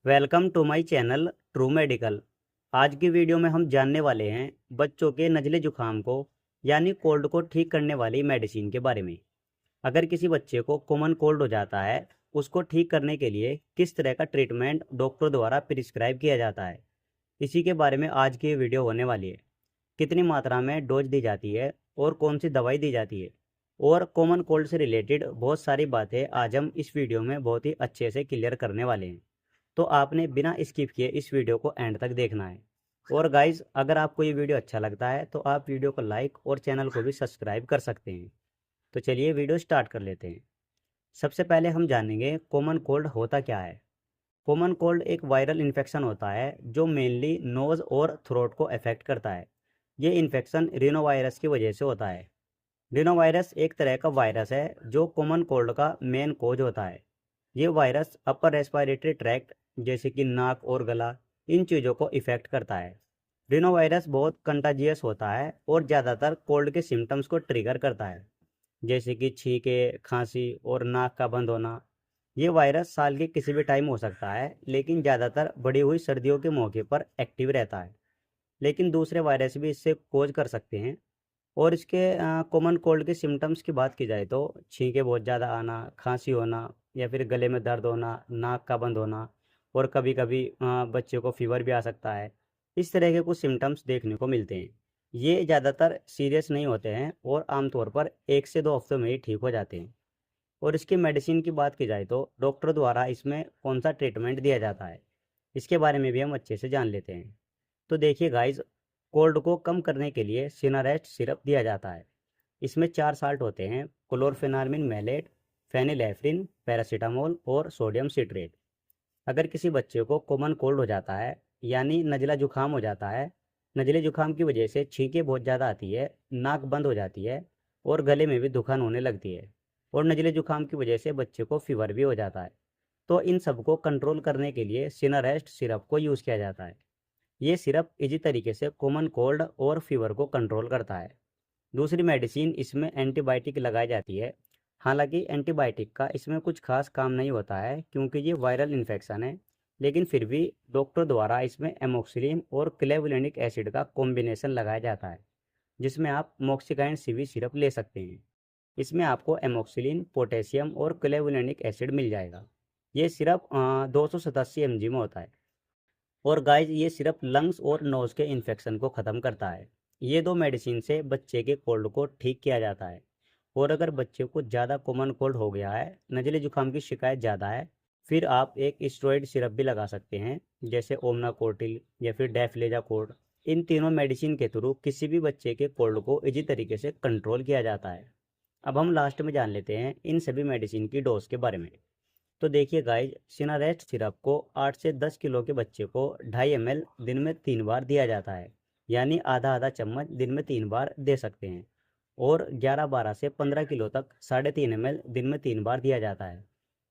Welcome to my channel true medical. आज की video में हम जानने वाले हैं बच्चों के नज़ले जुखाम को यानी कोल्ड को ठीक करने वाली मेडिसिन के बारे में। अगर किसी बच्चे को कॉमन कोल्ड हो जाता है, उसको ठीक करने के लिए किस तरह का ट्रीटमेंट डॉक्टर द्वारा प्रिस्क्राइब किया जाता है, इसी के बारे में आज की वीडियो होने वाली है। कितनी मात्रा में डोज दी जाती है और कौन सी दवाई दी जाती है, और कॉमन कोल्ड से रिलेटेड बहुत सारी बातें आज हम इस वीडियो में बहुत ही अच्छे से क्लियर करने वाले हैं। तो आपने बिना स्किप किए इस वीडियो को एंड तक देखना है। और गाइज, अगर आपको ये वीडियो अच्छा लगता है तो आप वीडियो को लाइक और चैनल को भी सब्सक्राइब कर सकते हैं। तो चलिए वीडियो स्टार्ट कर लेते हैं। सबसे पहले हम जानेंगे कॉमन कोल्ड होता क्या है। कॉमन कोल्ड एक वायरल इन्फेक्शन होता है जो मेनली नोज़ और थ्रोट को अफेक्ट करता है। ये इन्फेक्शन रिनोवायरस की वजह से होता है। रिनोवायरस एक तरह का वायरस है जो कॉमन कोल्ड का मेन कोज होता है। ये वायरस अपर रेस्पिरेटरी ट्रैक्ट जैसे कि नाक और गला, इन चीज़ों को इफ़ेक्ट करता है। रिनोवायरस बहुत कंटाजियस होता है और ज़्यादातर कोल्ड के सिम्टम्स को ट्रिगर करता है, जैसे कि छींके, खांसी और नाक का बंद होना। ये वायरस साल के किसी भी टाइम हो सकता है, लेकिन ज़्यादातर बढ़ी हुई सर्दियों के मौके पर एक्टिव रहता है। लेकिन दूसरे वायरस भी इससे कोज कर सकते हैं। और इसके कॉमन कोल्ड के सिम्टम्स की बात की जाए तो छींके बहुत ज़्यादा आना, खांसी होना या फिर गले में दर्द होना, नाक का बंद होना, और कभी कभी बच्चे को फीवर भी आ सकता है। इस तरह के कुछ सिम्टम्स देखने को मिलते हैं। ये ज़्यादातर सीरियस नहीं होते हैं और आमतौर पर 1 से 2 हफ्तों में ही ठीक हो जाते हैं। और इसकी मेडिसिन की बात की जाए तो डॉक्टर द्वारा इसमें कौन सा ट्रीटमेंट दिया जाता है, इसके बारे में भी हम अच्छे से जान लेते हैं। तो देखिए गाइज, कोल्ड को कम करने के लिए सिनारेस्ट सिरप दिया जाता है। इसमें 4 साल्ट होते हैं: क्लोरफेनार्मिन मैलेट, फेनिलेफ्रिन, पैरासीटामोल और सोडियम सिट्रेट। अगर किसी बच्चे को कॉमन कोल्ड हो जाता है यानी नज़ला जुखाम हो जाता है, नज़ले जुखाम की वजह से छींकें बहुत ज़्यादा आती है, नाक बंद हो जाती है और गले में भी दुखान होने लगती है, और नज़ले जुखाम की वजह से बच्चे को फीवर भी हो जाता है, तो इन सबको कंट्रोल करने के लिए सिनारेस्ट सिरप को यूज़ किया जाता है। ये सिरप इजी तरीके से कॉमन कोल्ड और फीवर को कंट्रोल करता है। दूसरी मेडिसिन इसमें एंटीबायोटिक लगाई जाती है। हालांकि एंटीबायोटिक का इसमें कुछ खास काम नहीं होता है क्योंकि ये वायरल इन्फेक्शन है, लेकिन फिर भी डॉक्टर द्वारा इसमें एमोक्सिलिन और क्लेवुलिनिक एसिड का कॉम्बिनेशन लगाया जाता है, जिसमें आप मोक्सिकाइन सीवी सिरप ले सकते हैं। इसमें आपको एमोक्सिलिन, पोटेशियम और क्लेवुलिनिक एसिड मिल जाएगा। ये सिरप 287 mg में होता है। और गाइज, ये सिर्फ लंग्स और नोज के इन्फेक्शन को ख़त्म करता है। ये दो मेडिसिन से बच्चे के कोल्ड को ठीक किया जाता है। और अगर बच्चे को ज़्यादा कॉमन कोल्ड हो गया है, नज़ले जुकाम की शिकायत ज़्यादा है, फिर आप एक स्टेरॉइड सिरप भी लगा सकते हैं, जैसे ओमनाकोर्टिल या फिर डेफलेजाकोर्ड। इन तीनों मेडिसिन के थ्रू किसी भी बच्चे के कोल्ड को इजी तरीके से कंट्रोल किया जाता है। अब हम लास्ट में जान लेते हैं इन सभी मेडिसिन की डोज के बारे में। तो देखिए गाइज, सिनारेस्ट सिरप को 8 से 10 किलो के बच्चे को 2.5 ml दिन में 3 बार दिया जाता है, यानी आधा आधा चम्मच दिन में 3 बार दे सकते हैं। और 11-12 से 15 किलो तक 3.5 ml दिन में 3 बार दिया जाता है।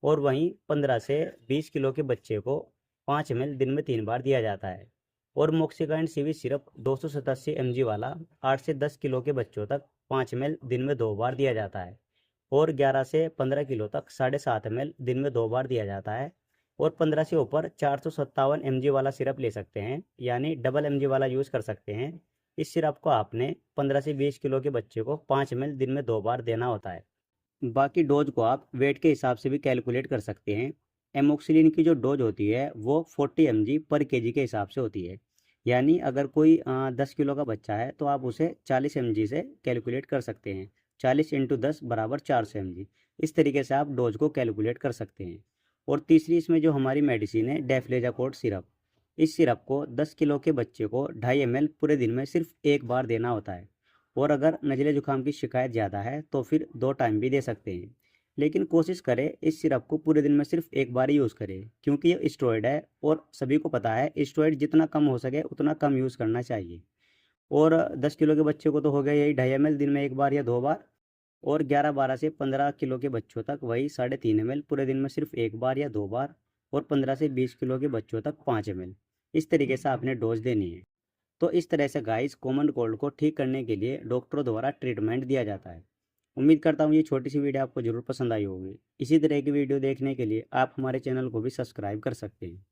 और वहीं 15 से 20 किलो के बच्चे को 5 ml दिन में 3 बार दिया जाता है। और मोक्सिकाइन सीवी सिरप 287 mg वाला 8 से 10 किलो के बच्चों तक 5 ml दिन में 2 बार दिया जाता है। और 11 से 15 किलो तक 7.5 ml दिन में 2 बार दिया जाता है। और 15 से ऊपर 457 mg वाला सिरप ले सकते हैं, यानी डबल mg वाला यूज़ कर सकते हैं। इस सिरप को आपने 15 से 20 किलो के बच्चे को 5 ml दिन में 2 बार देना होता है। बाकी डोज को आप वेट के हिसाब से भी कैलकुलेट कर सकते हैं। एमोक्सिलिन की जो डोज होती है वो 40 mg पर केजी के हिसाब से होती है। यानी अगर कोई 10 किलो का बच्चा है तो आप उसे 40 mg से कैलकुलेट कर सकते हैं। 40 × 10 बराबर 400 mg। इस तरीके से आप डोज को कैलकुलेट कर सकते हैं। और तीसरी इसमें जो हमारी मेडिसिन है, डेफ्लेजाकोर्ट सिरप। इस सिरप को 10 किलो के बच्चे को 2.5 ml पूरे दिन में सिर्फ एक बार देना होता है। और अगर नज़ले जुकाम की शिकायत ज़्यादा है तो फिर 2 टाइम भी दे सकते हैं। लेकिन कोशिश करें इस सिरप को पूरे दिन में सिर्फ एक बार ही यूज़ करें, क्योंकि ये स्टेरॉइड है और सभी को पता है स्टेरॉइड जितना कम हो सके उतना कम यूज़ करना चाहिए। और 10 किलो के बच्चे को तो हो गया यही 2.5 ml दिन में एक बार या 2 बार। और 11-12 से 15 किलो के बच्चों तक वही 3.5 ml पूरे दिन में सिर्फ एक बार या 2 बार। और 15 से 20 किलो के बच्चों तक 5 ml। इस तरीके से आपने डोज देनी है। तो इस तरह से गाइस, कॉमन कोल्ड को ठीक करने के लिए डॉक्टरों द्वारा ट्रीटमेंट दिया जाता है। उम्मीद करता हूँ ये छोटी सी वीडियो आपको ज़रूर पसंद आई होगी। इसी तरह की वीडियो देखने के लिए आप हमारे चैनल को भी सब्सक्राइब कर सकते हैं।